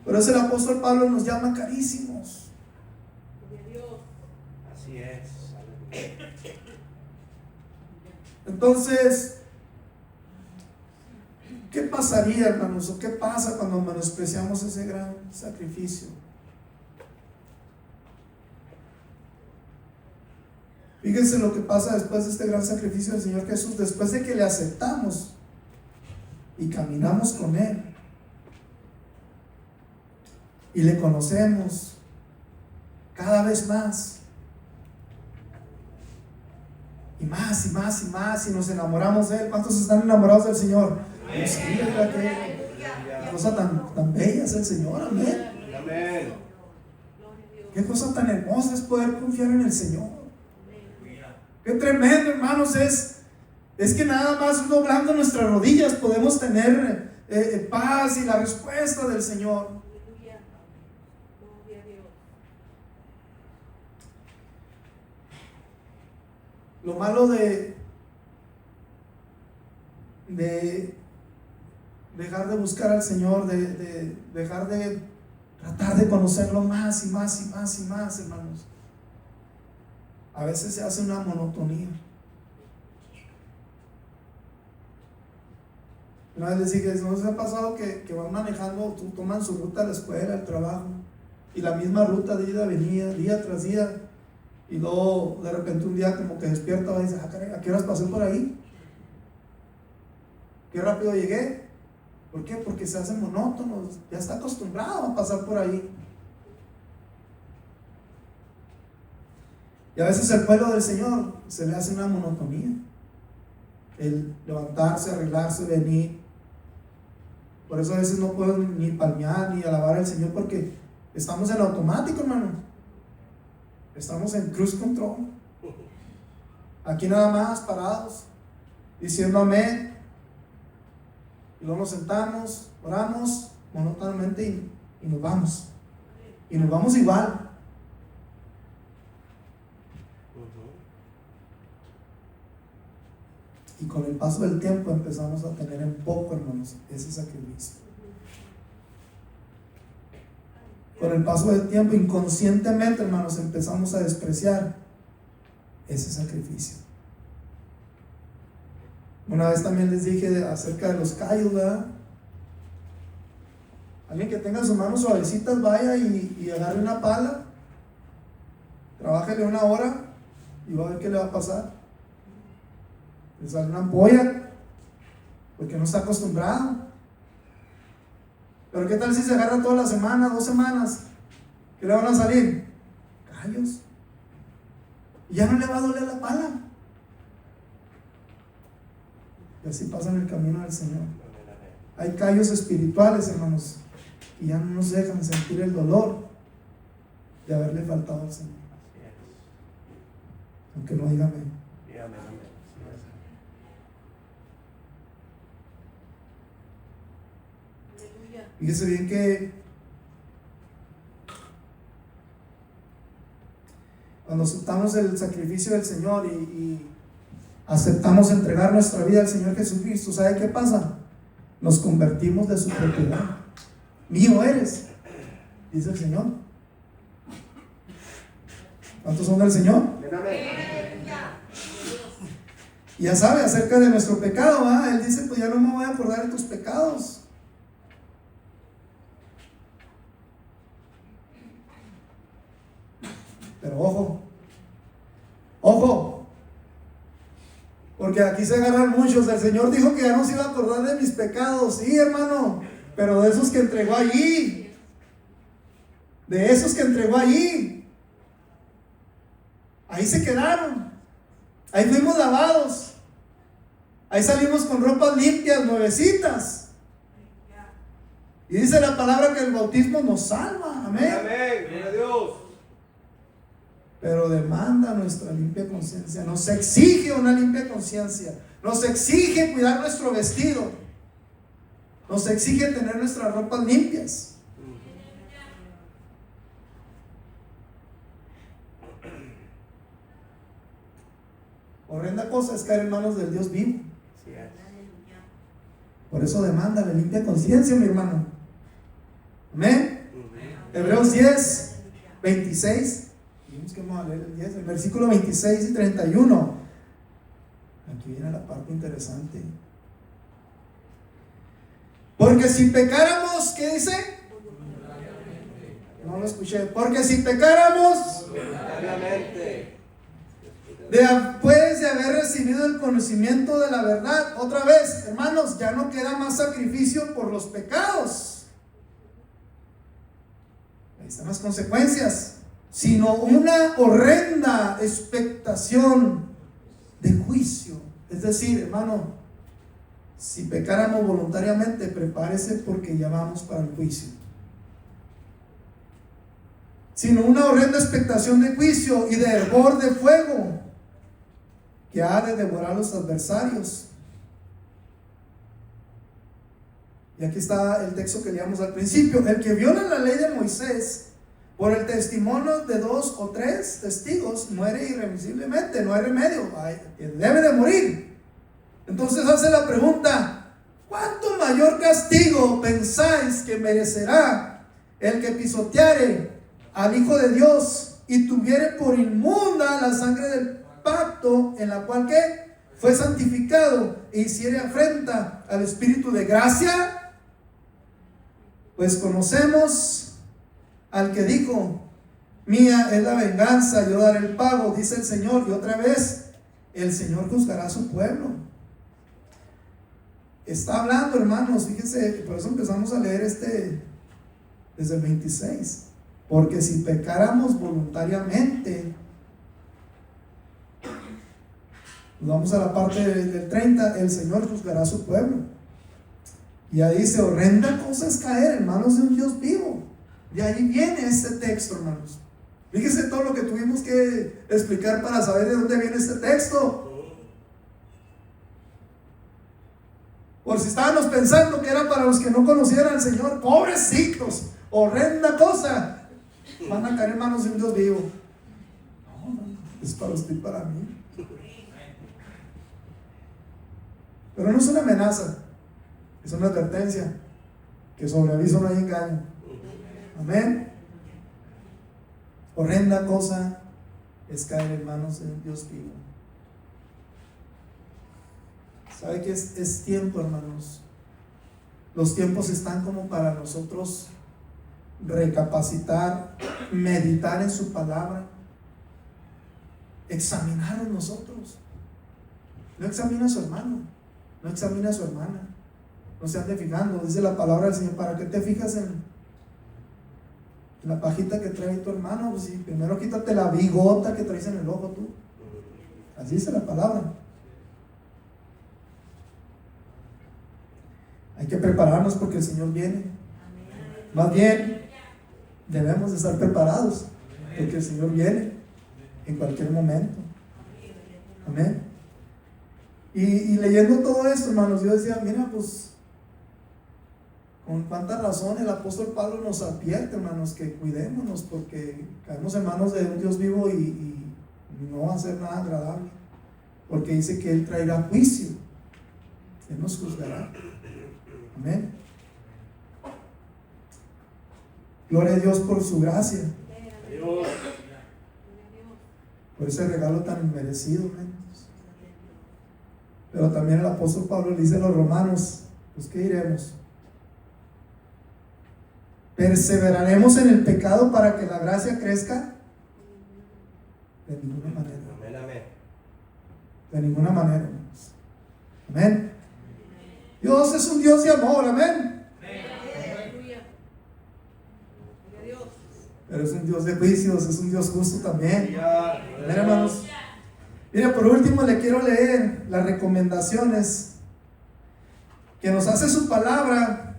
Por eso el apóstol Pablo nos llama carísimos. Así es. Entonces, ¿qué pasaría, hermanos? ¿O qué pasa cuando menospreciamos ese gran sacrificio? Fíjense lo que pasa después de este gran sacrificio del Señor Jesús, después de que le aceptamos y caminamos con Él y le conocemos cada vez más. Y más y más y más, y nos enamoramos de Él. ¿Cuántos están enamorados del Señor? Pues sí, qué cosa tan bella es el Señor, amén. Amén. Qué cosa tan hermosa es poder confiar en el Señor. Qué tremendo, hermanos, es que nada más doblando nuestras rodillas podemos tener paz y la respuesta del Señor. Lo malo de dejar de buscar al Señor, de dejar de tratar de conocerlo más y más y más y más, hermanos. A veces se hace una monotonía. Una vez les dije, ¿no les ha pasado que van manejando, toman su ruta a la escuela, al trabajo, y la misma ruta de ida venía, día tras día, y luego de repente un día como que despierta y dice, caray, ¿a qué horas pasé por ahí? ¿Qué rápido llegué? ¿Por qué? Porque se hace monótono, ya está acostumbrado a pasar por ahí. Y a veces el pueblo del Señor se le hace una monotonía. El levantarse, arreglarse, venir. Por eso a veces no puedo ni palmear ni alabar al Señor, porque estamos en automático, hermano. Estamos en cruise control. Aquí nada más parados, diciendo amén. Y luego nos sentamos, oramos monótonamente y nos vamos. Y nos vamos igual. Y con el paso del tiempo empezamos a tener en poco, hermanos, ese sacrificio. Con el paso del tiempo, inconscientemente, hermanos, empezamos a despreciar ese sacrificio. Una vez también les dije acerca de los callos, ¿verdad? Alguien que tenga sus manos suavecitas, vaya y agarre una pala, trabájele 1 hora y va a ver qué le va a pasar. Le sale una ampolla porque no está acostumbrado. Pero ¿qué tal si se agarra toda la semana, 2 semanas? ¿Qué le van a salir? Callos. Y ya no le va a doler la pala. Y así pasa en el camino del Señor. Hay callos espirituales, hermanos, y ya no nos dejan sentir el dolor de haberle faltado al Señor. Aunque no diga amén. Fíjese bien que cuando aceptamos el sacrificio del Señor y aceptamos entregar nuestra vida al Señor Jesucristo, ¿sabe qué pasa? Nos convertimos de su propiedad. Mío eres, dice el Señor. ¿Cuántos son del Señor? Y ya sabe acerca de nuestro pecado, ¿verdad? Él dice, pues ya no me voy a acordar de tus pecados. Pero ojo, porque aquí se agarran muchos. El Señor dijo que ya no se iba a acordar de mis pecados. Sí, hermano, pero de esos que entregó allí, ahí se quedaron, ahí fuimos lavados, ahí salimos con ropas limpias, nuevecitas. Y dice la palabra que el bautismo nos salva. Amén. Amén. Gloria a Dios. Pero demanda nuestra limpia conciencia, nos exige una limpia conciencia, nos exige cuidar nuestro vestido, nos exige tener nuestras ropas limpias. Horrenda cosa es caer en manos del Dios vivo. Por eso demanda la limpia conciencia, mi hermano. Amén. Hebreos 10, 26. Que vamos a leer el 10, el versículo 26 y 31. Aquí viene la parte interesante. Porque si pecáramos, ¿qué dice? No lo escuché. Porque si pecáramos, después de haber recibido el conocimiento de la verdad, otra vez, hermanos, ya no queda más sacrificio por los pecados. Ahí están las consecuencias. Sino una horrenda expectación de juicio. Es decir, hermano, si pecáramos voluntariamente, prepárese porque ya vamos para el juicio. Sino una horrenda expectación de juicio y de hervor de fuego que ha de devorar a los adversarios. Y aquí está el texto que leíamos al principio. El que viola la ley de Moisés por el testimonio de 2 o 3 testigos muere irremisiblemente, no hay remedio, debe de morir. Entonces hace la pregunta: ¿cuánto mayor castigo pensáis que merecerá el que pisoteare al Hijo de Dios y tuviere por inmunda la sangre del pacto en la cual que fue santificado e hiciere afrenta al Espíritu de gracia? Pues conocemos al que dijo: mía es la venganza, yo daré el pago, dice el Señor. Y otra vez, el Señor juzgará a su pueblo. Está hablando, hermanos, fíjense, por eso empezamos a leer desde el 26. Porque si pecáramos voluntariamente, vamos a la parte del 30, el Señor juzgará a su pueblo. Y ahí dice: horrenda cosa es caer en manos de un Dios vivo. De ahí viene este texto, hermanos. Fíjese todo lo que tuvimos que explicar para saber de dónde viene este texto. Por si estábamos pensando que era para los que no conocieran al Señor, pobrecitos, horrenda cosa, van a caer en manos de un Dios vivo. No, es para usted y para mí. Pero no es una amenaza, es una advertencia, que sobre aviso no hay engaño. Amén. Horrenda cosa es caer en manos de un Dios vivo. ¿Sabe qué es tiempo, hermanos? Los tiempos están como para nosotros recapacitar, meditar en su palabra, examinarnos nosotros. No examina a su hermano, no examina a su hermana, no se ande fijando. Dice la palabra del Señor: ¿para qué te fijas en la pajita que trae tu hermano? Pues si primero quítate la bigota que traes en el ojo tú. Así dice la palabra. Hay que prepararnos porque el Señor viene. Más bien, debemos de estar preparados porque el Señor viene en cualquier momento. Amén. Y leyendo todo esto, hermanos, yo decía: mira, pues con cuánta razón el apóstol Pablo nos advierte, hermanos, que cuidémonos porque caemos en manos de un Dios vivo y no va a ser nada agradable, porque dice que Él traerá juicio, Él nos juzgará. Amén. Gloria a Dios por su gracia, por ese regalo tan inmerecido, hermanos. Pero también el apóstol Pablo le dice a los romanos: pues ¿qué diremos? ¿Perseveraremos en el pecado para que la gracia crezca? De ninguna manera. Amén, amén. De ninguna manera, hermanos. Amén. Dios es un Dios de amor, amén. Pero es un Dios de juicios, es un Dios justo también. Amén, hermanos. Mira, por último le quiero leer las recomendaciones que nos hace su palabra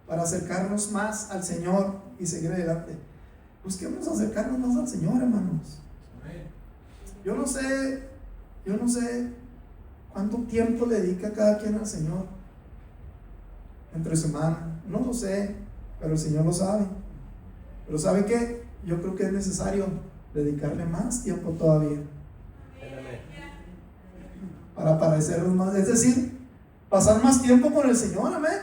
para acercarnos más al Señor y seguir adelante. Busquemos acercarnos más al Señor, hermanos. Yo no sé cuánto tiempo le dedica cada quien al Señor entre semana. No lo sé, pero el Señor lo sabe. Pero ¿sabe qué? Yo creo que es necesario dedicarle más tiempo todavía para parecernos más, es decir, pasar más tiempo con el Señor. Amén.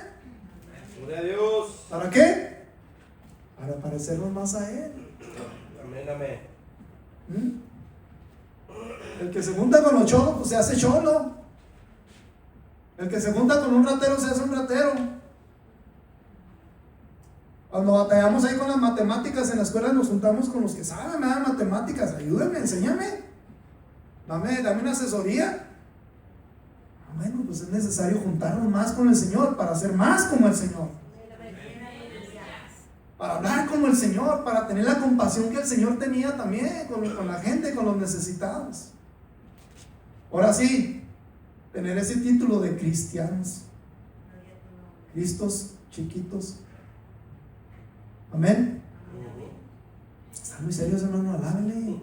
Gloria a Dios. ¿Para qué? Para parecernos más a Él. Amén, amén. El que se junta con los cholos, pues se hace cholo. El que se junta con un ratero, se hace un ratero. Cuando batallamos ahí con las matemáticas en la escuela, nos juntamos con los que saben nada de matemáticas. Ayúdenme, enséñame. Dame una asesoría. Bueno, pues es necesario juntarnos más con el Señor para ser más como el Señor. Para hablar como el Señor, para tener la compasión que el Señor tenía también con la gente, con los necesitados. Ahora sí, tener ese título de cristianos, Cristos chiquitos. Amén. Están muy serios, hermano, alábenle.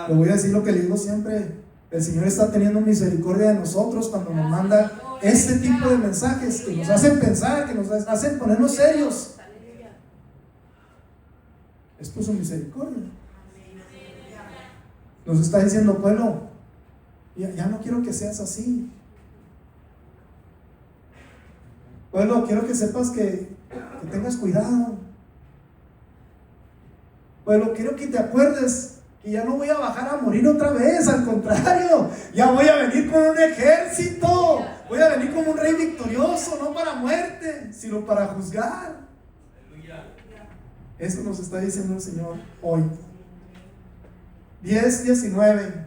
Le voy a decir lo que le digo siempre: el Señor está teniendo misericordia de nosotros cuando nos manda este tipo de mensajes que nos hacen pensar, que nos hacen ponernos serios. Es por su misericordia. Nos está diciendo: pueblo, ya no quiero que seas así. Bueno, quiero que sepas que tengas cuidado. Bueno, quiero que te acuerdes que ya no voy a bajar a morir otra vez, al contrario, ya voy a venir con un ejército, voy a venir como un rey victorioso, no para muerte, sino para juzgar. Eso nos está diciendo el Señor hoy. 10:19.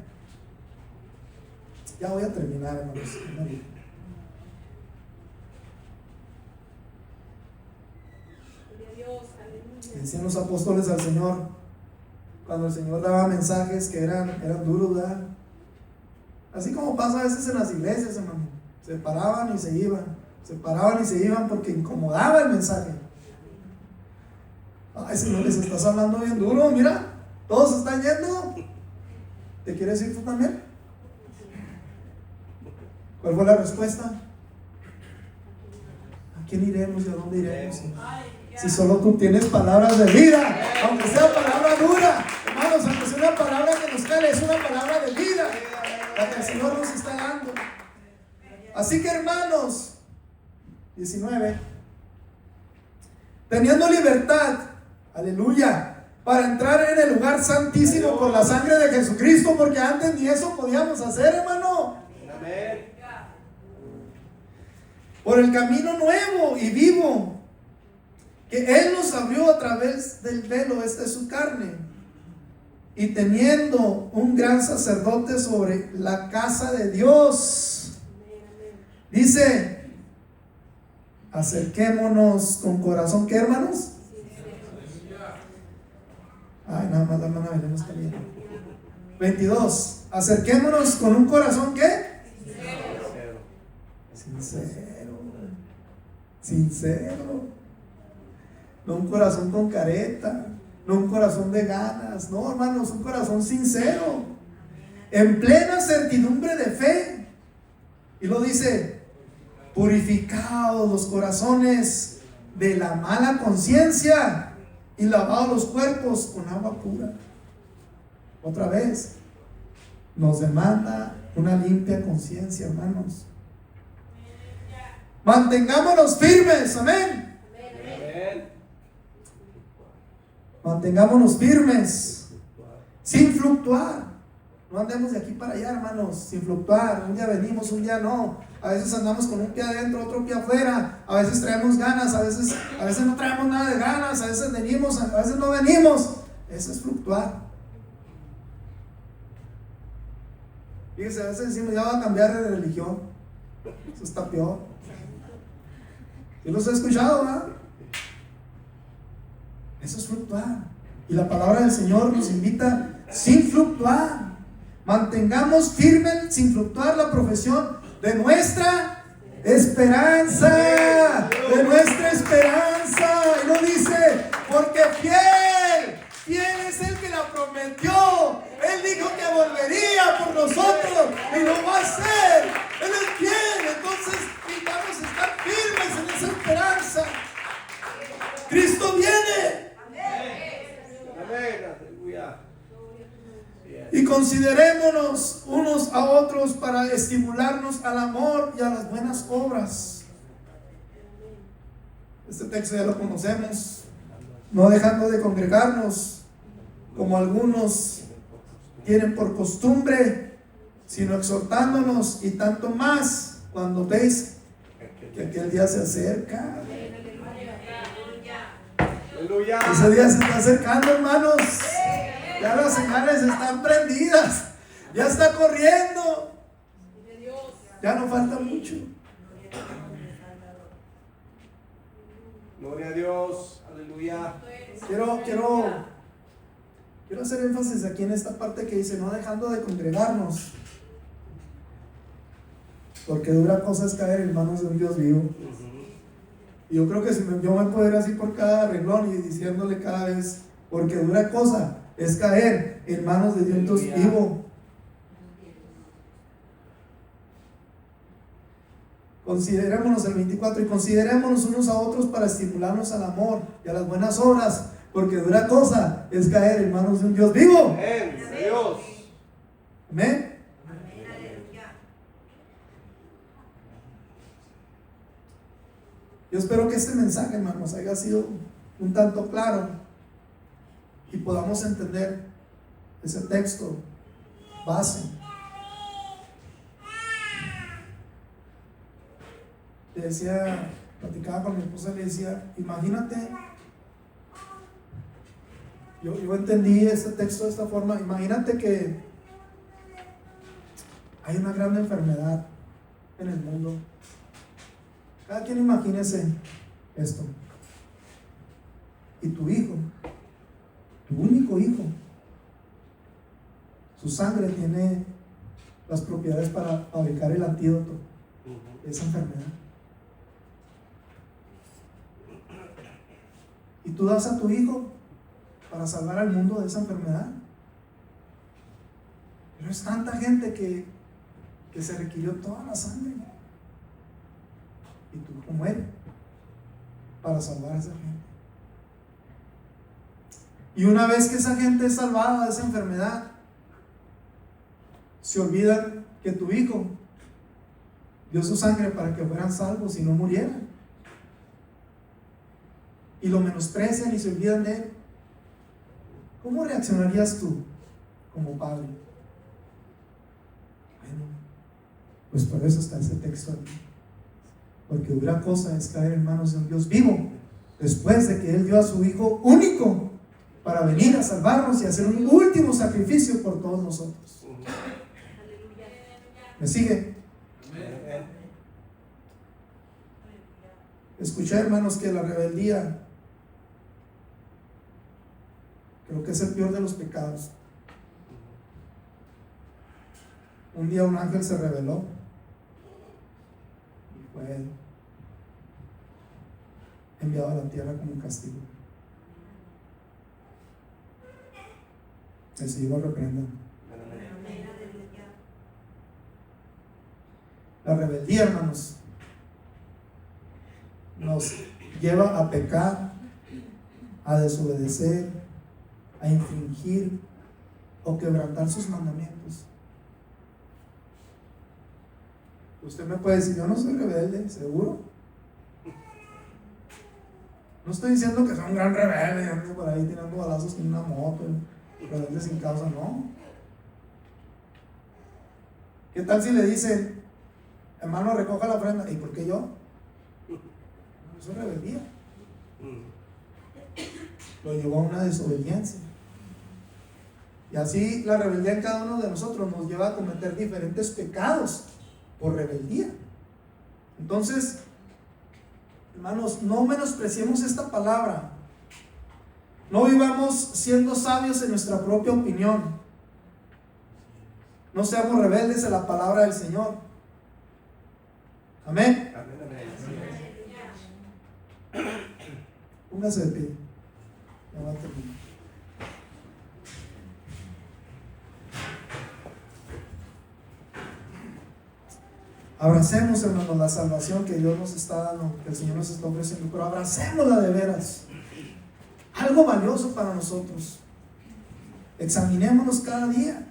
Ya voy a terminar, hermanos. Decían los apóstoles al Señor, cuando el Señor daba mensajes que eran duros, ¿verdad? Así como pasa a veces en las iglesias, hermano. Se paraban y se iban porque incomodaba el mensaje. Ay, Señor, les estás hablando bien duro, mira, todos se están yendo. ¿Te quieres ir tú también? ¿Cuál fue la respuesta? ¿A quién iremos y a dónde iremos? Si solo tú tienes palabras de vida, aunque sea palabra dura, hermanos, aunque sea una palabra que nos cale, es una palabra de vida la que el Señor nos está dando. Así que, hermanos, 19, teniendo libertad, aleluya, para entrar en el lugar santísimo por la sangre de Jesucristo, porque antes ni eso podíamos hacer, hermano. Amén. Por el camino nuevo y vivo que Él nos abrió a través del velo, esta es su carne, y teniendo un gran sacerdote sobre la casa de Dios, dice, acerquémonos con corazón, ¿qué, hermanos? Ay, nada más la hermana Belén está viendo. 22, acerquémonos con un corazón, ¿qué? Sincero. No un corazón con careta, no un corazón de ganas, no, hermanos, un corazón sincero, en plena certidumbre de fe. Y lo dice, purificados los corazones de la mala conciencia y lavados los cuerpos con agua pura. Otra vez, nos demanda una limpia conciencia, hermanos. Mantengámonos firmes, amén. Mantengámonos firmes, sin fluctuar. No andemos de aquí para allá, hermanos, sin fluctuar. Un día venimos, un día no. A veces andamos con un pie adentro, otro pie afuera. A veces traemos ganas, a veces no traemos nada de ganas. A veces venimos, a veces no venimos. Eso es fluctuar. Fíjense, a veces decimos, ya va a cambiar de religión. Eso está peor. ¿Sí los he escuchado, verdad? Eso es fluctuar. Y la palabra del Señor nos invita sin fluctuar. Mantengamos firme, sin fluctuar, la profesión de nuestra esperanza. De nuestra esperanza. Y lo dice, porque fiel es el que la prometió. Él dijo que volvería por nosotros y lo va a hacer. Él es fiel. Entonces necesitamos estar firmes en esa esperanza. Cristo viene. Y considerémonos unos a otros para estimularnos al amor y a las buenas obras. Este texto ya lo conocemos. No dejando de congregarnos como algunos tienen por costumbre, sino exhortándonos, y tanto más cuando veis que aquel día se acerca. Ese día se está acercando, hermanos. Ya las señales están prendidas. Ya está corriendo. Ya no falta mucho. Gloria a Dios. Aleluya. Quiero hacer énfasis aquí en esta parte que dice, no dejando de congregarnos, porque dura cosa es caer en manos de un Dios vivo. Y yo creo que si yo me puedo ir así por cada renglón y diciéndole cada vez, porque dura cosa es caer en manos de un Dios vivo. Considerémonos, el 24, y considerémonos unos a otros para estimularnos al amor y a las buenas obras, porque dura cosa es caer en manos de un Dios vivo. Amén. Dios. Amén. Yo espero que este mensaje, hermanos, haya sido un tanto claro y podamos entender ese texto base. Le decía, platicaba con mi esposa y le decía, imagínate, yo entendí este texto de esta forma, imagínate que hay una gran enfermedad en el mundo. Cada quien imagínese esto. Y tu hijo, tu único hijo, su sangre tiene las propiedades para fabricar el antídoto de esa enfermedad. Y tú das a tu hijo para salvar al mundo de esa enfermedad. Pero es tanta gente que se requirió toda la sangre. Y tu hijo muere para salvar a esa gente. Y una vez que esa gente es salvada de esa enfermedad, se olvidan que tu hijo dio su sangre para que fueran salvos y no murieran. Y lo menosprecian y se olvidan de él. ¿Cómo reaccionarías tú como padre? Bueno, pues por eso está ese texto aquí. Porque dura cosa es caer en manos de un Dios vivo, después de que Él dio a su Hijo único para venir a salvarnos y hacer un último sacrificio por todos nosotros. ¿Me sigue? Escuché, hermanos, que la rebeldía creo que es el peor de los pecados. Un día un ángel se rebeló y fue enviado a la tierra como un castigo. El Señor lo reprenda. La rebeldía, hermanos, nos lleva a pecar, a desobedecer, a infringir o quebrantar sus mandamientos. Usted me puede decir, yo no soy rebelde, ¿seguro? No estoy diciendo que soy un gran rebelde, ando por ahí tirando balazos en una moto, rebelde sin causa, no. ¿Qué tal si le dicen, hermano, recoja la ofrenda? ¿Y por qué yo? Eso es rebeldía. Lo llevó a una desobediencia. Y así la rebeldía en cada uno de nosotros nos lleva a cometer diferentes pecados por rebeldía. Entonces, hermanos, no menospreciemos esta palabra. No vivamos siendo sabios en nuestra propia opinión. No seamos rebeldes a la palabra del Señor. Amén. Póngase de pie. Ya va a terminar. Abracemos, hermanos, la salvación que Dios nos está dando, que el Señor nos está ofreciendo, pero abracémosla de veras. Algo valioso para nosotros. Examinémonos cada día.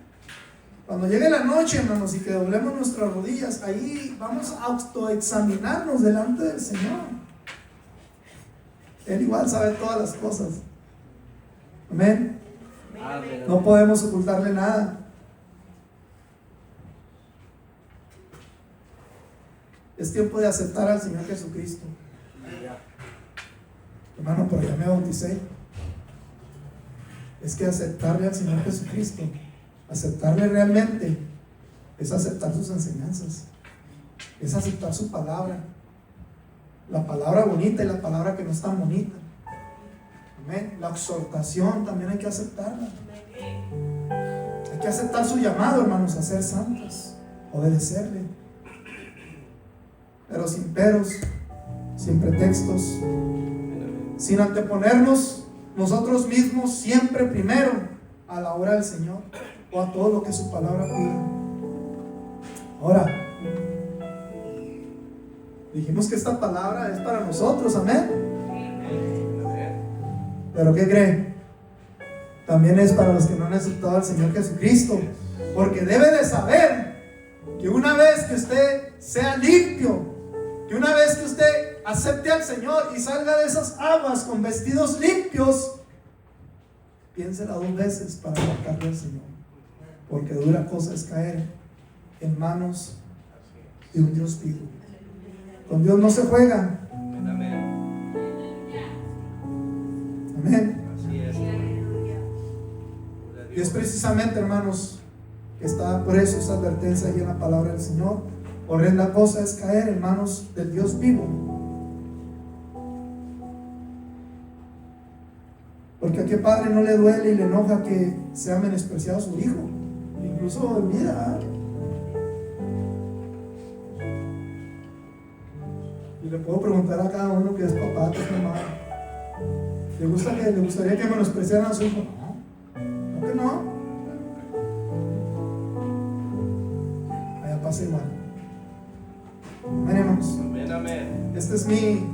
Cuando llegue la noche, hermanos, y que doblemos nuestras rodillas, ahí vamos a autoexaminarnos delante del Señor. Él igual sabe todas las cosas. Amén. No podemos ocultarle nada. Es tiempo de aceptar al Señor Jesucristo. Hermano, pero ya me bauticé. Es que aceptarle al Señor Jesucristo, aceptarle realmente, es aceptar sus enseñanzas, es aceptar su palabra, la palabra bonita y la palabra que no es tan bonita. Amén. La exhortación también hay que aceptarla. Hay que aceptar su llamado, hermanos, a ser santos, obedecerle, pero sin peros, sin pretextos, sin anteponernos nosotros mismos siempre primero a la obra del Señor o a todo lo que su palabra pide. Ahora, dijimos que esta palabra es para nosotros, amén. Pero ¿qué creen? También es para los que no han aceptado al Señor Jesucristo, porque debe de saber que una vez que usted sea limpio, que una vez que usted acepte al Señor y salga de esas aguas con vestidos limpios, piénsela 2 veces para marcarle al Señor, porque dura cosa es caer en manos de un Dios vivo. Con Dios no se juega. Amén. Amén. Así es. Y es precisamente, hermanos, que está por eso esa advertencia ahí en la palabra del Señor. Horrenda cosa es caer en manos del Dios vivo. Porque a qué padre no le duele y le enoja que sea menospreciado su hijo, incluso en vida. Y le puedo preguntar a cada uno que es papá, que es mamá, ¿le gustaría que menospreciaran a su hijo? No, no que no. Allá pasa igual. Amén, hermanos. Amén, amén. Este es mi